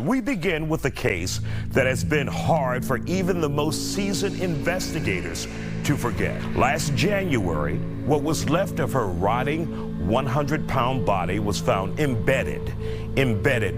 We begin with a case that has been hard for even the most seasoned investigators to forget. Last January, what was left of her rotting 100-pound body was found embedded,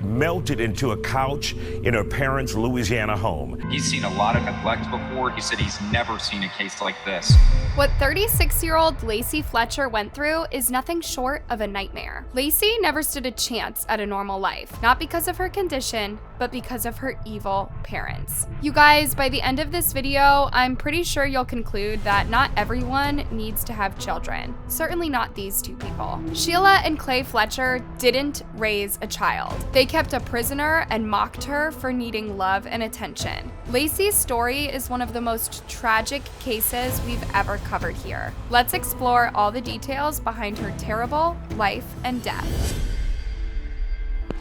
melted into a couch in her parents' Louisiana home. He's seen a lot of neglect before. He said he's never seen a case like this. What 36-year-old Lacey Fletcher went through is nothing short of a nightmare. Lacey never stood a chance at a normal life, not because of her condition, but because of her evil parents. You guys, by the end of this video, I'm pretty sure you'll conclude that not everyone needs to have children. Certainly not these two people. Sheila and Clay Fletcher didn't raise a child. They kept a prisoner and mocked her for needing love and attention. Lacey's story is one of the most tragic cases we've ever covered here. Let's explore all the details behind her terrible life and death.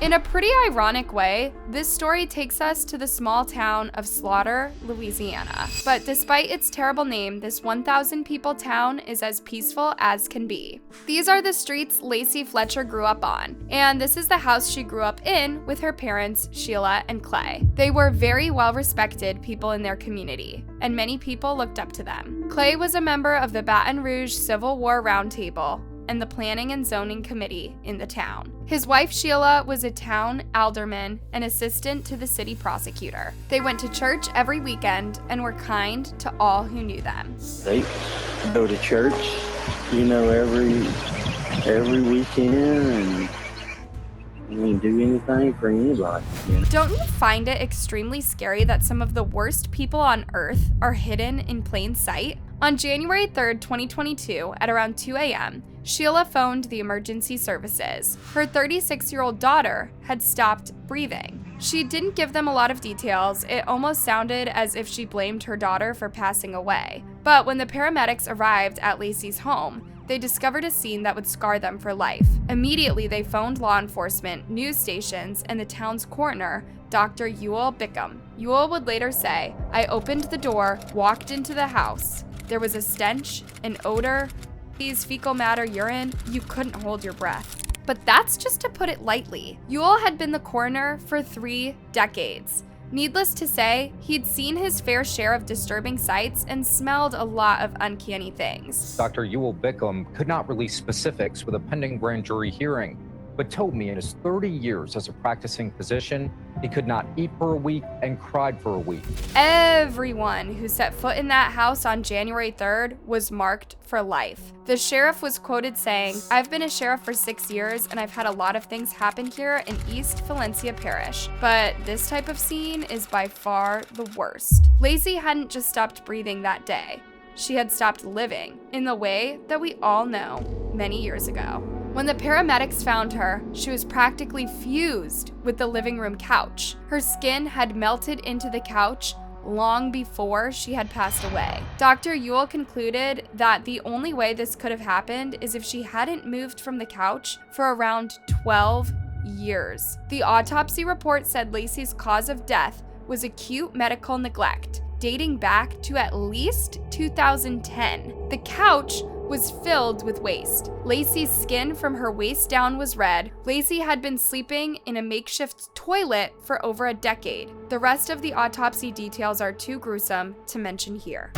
In a pretty ironic way, this story takes us to the small town of Slaughter, Louisiana. But despite its terrible name, this 1,000 people town is as peaceful as can be. These are the streets Lacey Fletcher grew up on, and this is the house she grew up in with her parents, Sheila and Clay. They were very well-respected people in their community, and many people looked up to them. Clay was a member of the Baton Rouge Civil War Roundtable and the Planning and Zoning Committee in the town. His wife Sheila was a town alderman and assistant to the city prosecutor. They went to church every weekend and were kind to all who knew them. They go to church, every weekend, and do anything for anybody. Don't you find it extremely scary that some of the worst people on earth are hidden in plain sight? On January 3rd, 2022, at around 2 a.m., Sheila phoned the emergency services. Her 36-year-old daughter had stopped breathing. She didn't give them a lot of details. It almost sounded as if she blamed her daughter for passing away. But when the paramedics arrived at Lacey's home, they discovered a scene that would scar them for life. Immediately, they phoned law enforcement, news stations, and the town's coroner, Dr. Ewell Bickham. Ewell would later say, "I opened the door, walked into the house. There was a stench, an odor, fecal matter, urine. You couldn't hold your breath." But that's just to put it lightly. Ewell had been the coroner for 3 decades. Needless to say, he'd seen his fair share of disturbing sights and smelled a lot of uncanny things. Dr. Ewell Bickham could not release specifics with a pending grand jury hearing, but told me in his 30 years as a practicing physician, he could not eat for a week and cried for a week. Everyone who set foot in that house on January 3rd was marked for life. The sheriff was quoted saying, "I've been a sheriff for 6 years and I've had a lot of things happen here in East Valencia Parish, but this type of scene is by far the worst." Lacey hadn't just stopped breathing that day. She had stopped living in the way that we all know many years ago. When the paramedics found her, she was practically fused with the living room couch. Her skin had melted into the couch long before she had passed away. Dr. Ewell concluded that the only way this could have happened is if she hadn't moved from the couch for around 12 years. The autopsy report said Lacey's cause of death was acute medical neglect, dating back to at least 2010. The couch was filled with waste. Lacey's skin from her waist down was red. Lacey had been sleeping in a makeshift toilet for over a decade. The rest of the autopsy details are too gruesome to mention here.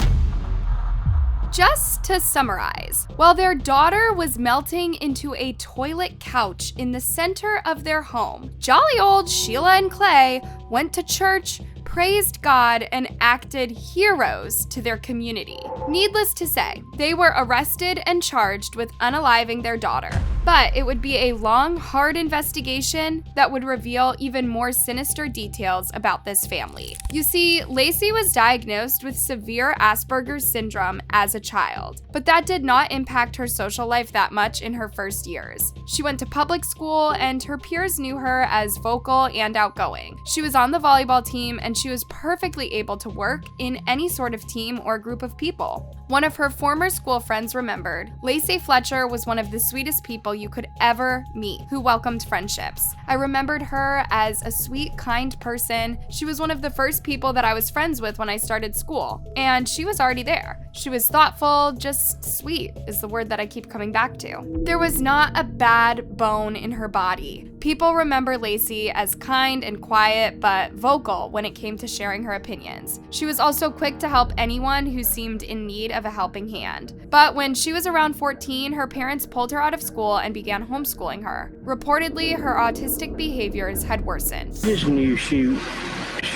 Just to summarize, while their daughter was melting into a toilet couch in the center of their home, jolly old Sheila and Clay went to church, praised God, and acted heroes to their community. Needless to say, they were arrested and charged with unaliving their daughter. But it would be a long, hard investigation that would reveal even more sinister details about this family. You see, Lacey was diagnosed with severe Asperger's syndrome as a child, but that did not impact her social life that much in her first years. She went to public school and her peers knew her as vocal and outgoing. She was on the volleyball team and she was perfectly able to work in any sort of team or group of people. One of her former school friends remembered, "Lacey Fletcher was one of the sweetest people you could ever meet, who welcomed friendships. I remembered her as a sweet, kind person. She was one of the first people that I was friends with when I started school, and she was already there. She was thoughtful, just sweet is the word that I keep coming back to. There was not a bad bone in her body. People remember Lacey as kind and quiet, but vocal when it came to sharing her opinions. She was also quick to help anyone who seemed in need of a helping hand. But when she was around 14, her parents pulled her out of school and began homeschooling her. Reportedly, her autistic behaviors had worsened. Just knew she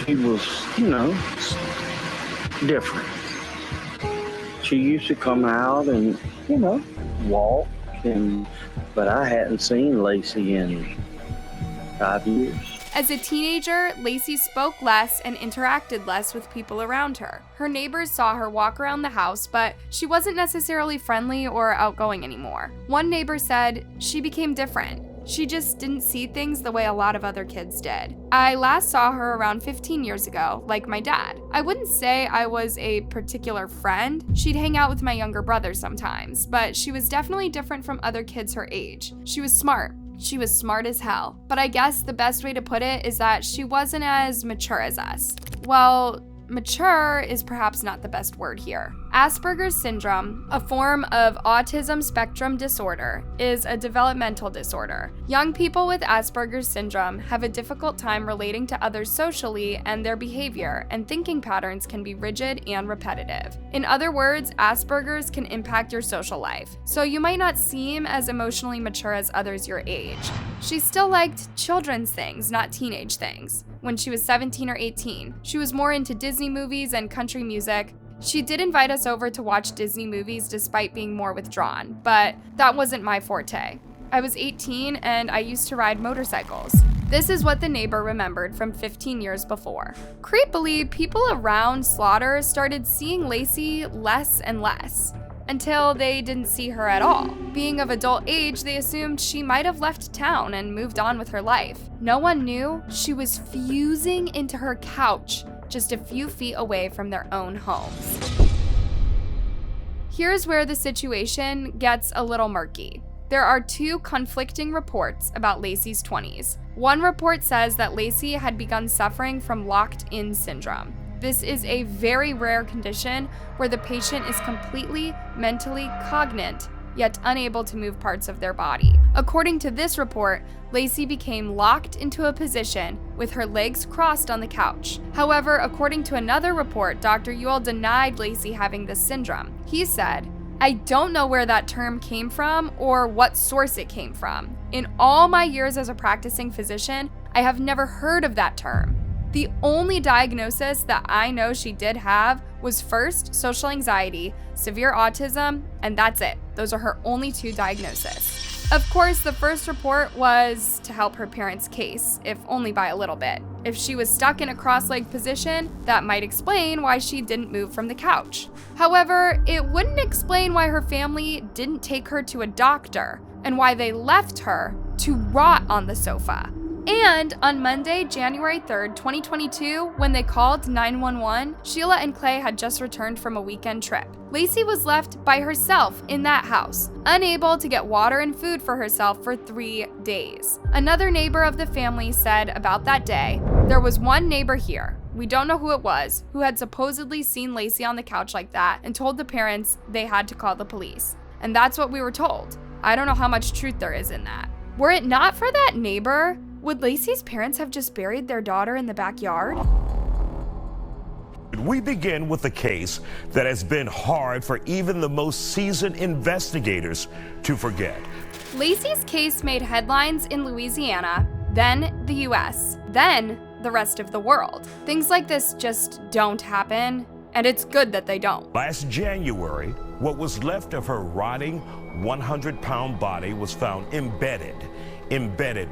was, different. She used to come out and, walk, but I hadn't seen Lacey in 5 years. As a teenager, Lacey spoke less and interacted less with people around her. Her neighbors saw her walk around the house, but she wasn't necessarily friendly or outgoing anymore. One neighbor said she became different. She just didn't see things the way a lot of other kids did. I last saw her around 15 years ago, like my dad. I wouldn't say I was a particular friend. She'd hang out with my younger brother sometimes, but she was definitely different from other kids her age. She was smart. She was smart as hell. But I guess the best way to put it is that she wasn't as mature as us. Well, mature is perhaps not the best word here. Asperger's syndrome, a form of autism spectrum disorder, is a developmental disorder. Young people with Asperger's syndrome have a difficult time relating to others socially, and their behavior and thinking patterns can be rigid and repetitive. In other words, Asperger's can impact your social life, so you might not seem as emotionally mature as others your age. She still liked children's things, not teenage things. When she was 17 or 18, she was more into Disney movies and country music. She did invite us over to watch Disney movies despite being more withdrawn, but that wasn't my forte. I was 18 and I used to ride motorcycles. This is what the neighbor remembered from 15 years before. Creepily, people around Slaughter started seeing Lacey less and less, until they didn't see her at all. Being of adult age, they assumed she might have left town and moved on with her life. No one knew she was fusing into her couch just a few feet away from their own homes. Here's where the situation gets a little murky. There are two conflicting reports about Lacey's 20s. One report says that Lacey had begun suffering from locked-in syndrome. This is a very rare condition where the patient is completely mentally cognate, yet unable to move parts of their body. According to this report, Lacey became locked into a position with her legs crossed on the couch. However, according to another report, Dr. Ewell denied Lacey having this syndrome. He said, "I don't know where that term came from or what source it came from. In all my years as a practicing physician, I have never heard of that term. The only diagnosis that I know she did have was first social anxiety, severe autism, and that's it. Those are her only two diagnoses." Of course, the first report was to help her parents' case, if only by a little bit. If she was stuck in a cross-legged position, that might explain why she didn't move from the couch. However, it wouldn't explain why her family didn't take her to a doctor and why they left her to rot on the sofa. And on Monday, January 3rd, 2022, when they called 911, Sheila and Clay had just returned from a weekend trip. Lacey was left by herself in that house, unable to get water and food for herself for 3 days. Another neighbor of the family said about that day, "There was one neighbor here, we don't know who it was, who had supposedly seen Lacey on the couch like that and told the parents they had to call the police. And that's what we were told. I don't know how much truth there is in that." Were it not for that neighbor, would Lacey's parents have just buried their daughter in the backyard? We begin with a case that has been hard for even the most seasoned investigators to forget. Lacey's case made headlines in Louisiana, then the US, then the rest of the world. Things like this just don't happen, and it's good that they don't. Last January, what was left of her rotting 100-pound body was found embedded,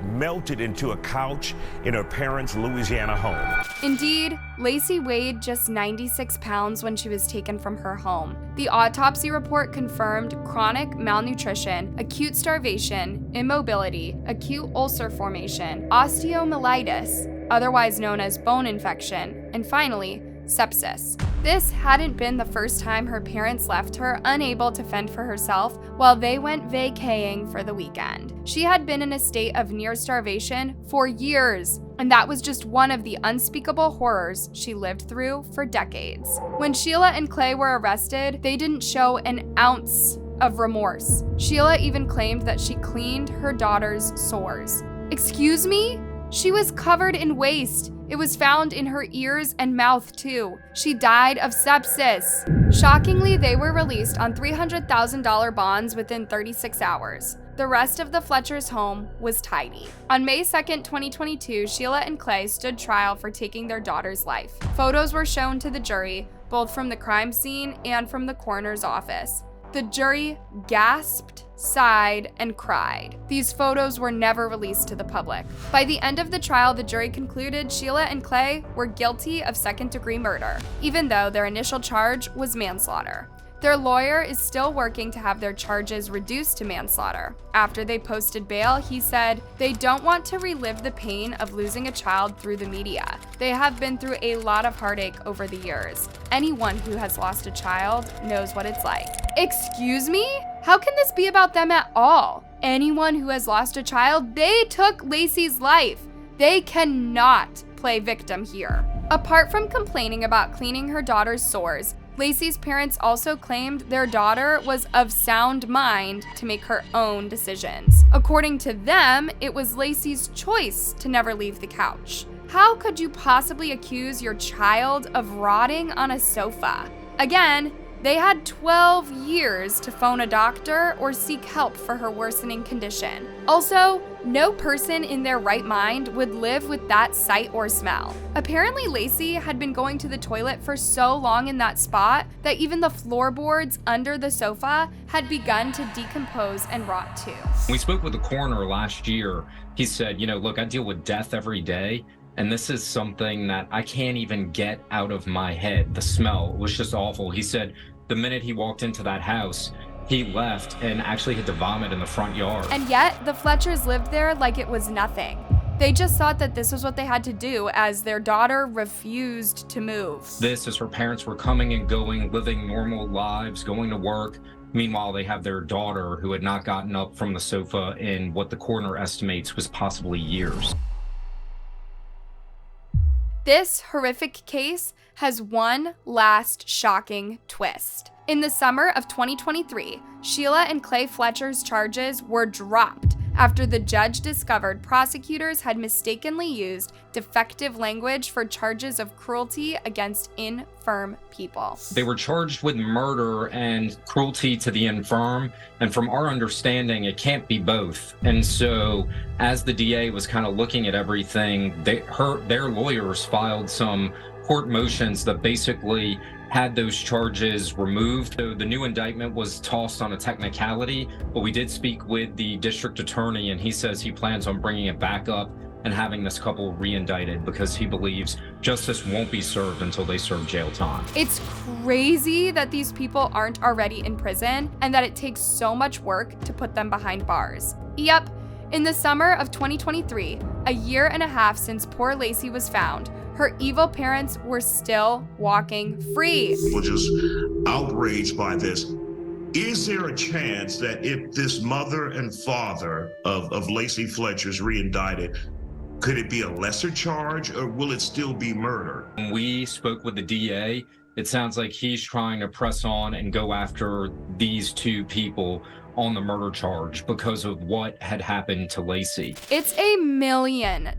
melted into a couch in her parents' Louisiana home. Indeed, Lacey weighed just 96 pounds when she was taken from her home. The autopsy report confirmed chronic malnutrition, acute starvation, immobility, acute ulcer formation, osteomyelitis, otherwise known as bone infection, and finally, sepsis. This hadn't been the first time her parents left her unable to fend for herself while they went vacaying for the weekend. She had been in a state of near starvation for years, and that was just one of the unspeakable horrors she lived through for decades. When Sheila and Clay were arrested, they didn't show an ounce of remorse. Sheila even claimed that she cleaned her daughter's sores. Excuse me? She was covered in waste. It was found in her ears and mouth too. She died of sepsis. Shockingly, they were released on $300,000 bonds within 36 hours. The rest of the Fletcher's home was tidy. On May 2nd, 2022, Sheila and Clay stood trial for taking their daughter's life. Photos were shown to the jury, both from the crime scene and from the coroner's office. The jury gasped, sighed, and cried. These photos were never released to the public. By the end of the trial, the jury concluded Sheila and Clay were guilty of second-degree murder, even though their initial charge was manslaughter. Their lawyer is still working to have their charges reduced to manslaughter. After they posted bail, he said, "They don't want to relive the pain of losing a child through the media. They have been through a lot of heartache over the years. Anyone who has lost a child knows what it's like." Excuse me? How can this be about them at all? Anyone who has lost a child, they took Lacey's life. They cannot play victim here. Apart from complaining about cleaning her daughter's sores, Lacey's parents also claimed their daughter was of sound mind to make her own decisions. According to them, it was Lacey's choice to never leave the couch. How could you possibly accuse your child of rotting on a sofa? Again, they had 12 years to phone a doctor or seek help for her worsening condition. Also, no person in their right mind would live with that sight or smell. Apparently, Lacey had been going to the toilet for so long in that spot that even the floorboards under the sofa had begun to decompose and rot too. We spoke with the coroner last year. He said, look, I deal with death every day, and this is something that I can't even get out of my head. The smell was just awful. He said the minute he walked into that house, he left and actually had to vomit in the front yard. And yet, the Fletchers lived there like it was nothing. They just thought that this was what they had to do as their daughter refused to move. This as her parents were coming and going, living normal lives, going to work. Meanwhile, they have their daughter who had not gotten up from the sofa in what the coroner estimates was possibly years. This horrific case has one last shocking twist. In the summer of 2023, Sheila and Clay Fletcher's charges were dropped after the judge discovered prosecutors had mistakenly used defective language for charges of cruelty against infirm people. They were charged with murder and cruelty to the infirm, and from our understanding, it can't be both. And so, as the DA was kind of looking at everything, their lawyers filed some court motions that basically had those charges removed. So the new indictment was tossed on a technicality, but we did speak with the district attorney, and he says he plans on bringing it back up and having this couple re-indicted because he believes justice won't be served until they serve jail time. It's crazy that these people aren't already in prison and that it takes so much work to put them behind bars. Yep, in the summer of 2023, a year and a half since poor Lacey was found, her evil parents were still walking free. People just outraged by this. Is there a chance that if this mother and father of Lacey Fletcher's re-indicted, could it be a lesser charge or will it still be murder? When we spoke with the DA, it sounds like he's trying to press on and go after these two people on the murder charge because of what had happened to Lacey. It's a $1 million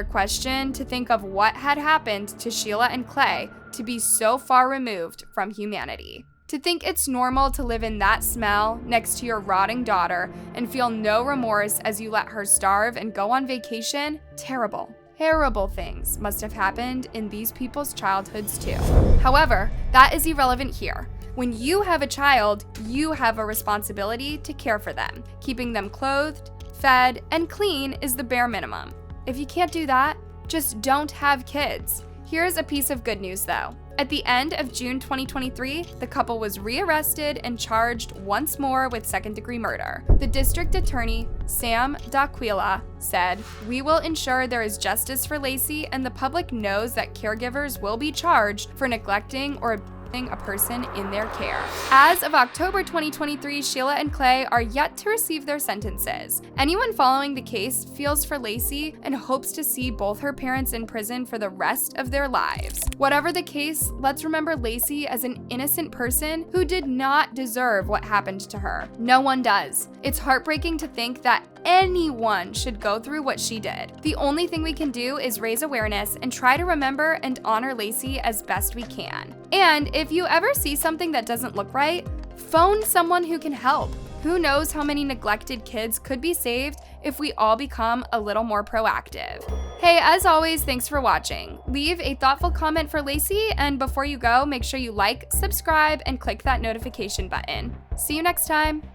question to think of what had happened to Sheila and Clay to be so far removed from humanity. To think it's normal to live in that smell next to your rotting daughter and feel no remorse as you let her starve and go on vacation, terrible. Terrible things must have happened in these people's childhoods too. However, that is irrelevant here. When you have a child, you have a responsibility to care for them. Keeping them clothed, fed, and clean is the bare minimum. If you can't do that, just don't have kids. Here's a piece of good news though. At the end of June 2023, the couple was rearrested and charged once more with second-degree murder. The district attorney, Sam D'Aquila, said, "We will ensure there is justice for Lacey and the public knows that caregivers will be charged for neglecting or abusing a person in their care." As of October 2023, Sheila and Clay are yet to receive their sentences. Anyone following the case feels for Lacey and hopes to see both her parents in prison for the rest of their lives. Whatever the case, let's remember Lacey as an innocent person who did not deserve what happened to her. No one does. It's heartbreaking to think that anyone should go through what she did. The only thing we can do is raise awareness and try to remember and honor Lacey as best we can. And if you ever see something that doesn't look right, phone someone who can help. Who knows how many neglected kids could be saved if we all become a little more proactive. Hey, as always, thanks for watching. Leave a thoughtful comment for Lacey, and before you go, make sure you like, subscribe, and click that notification button. See you next time.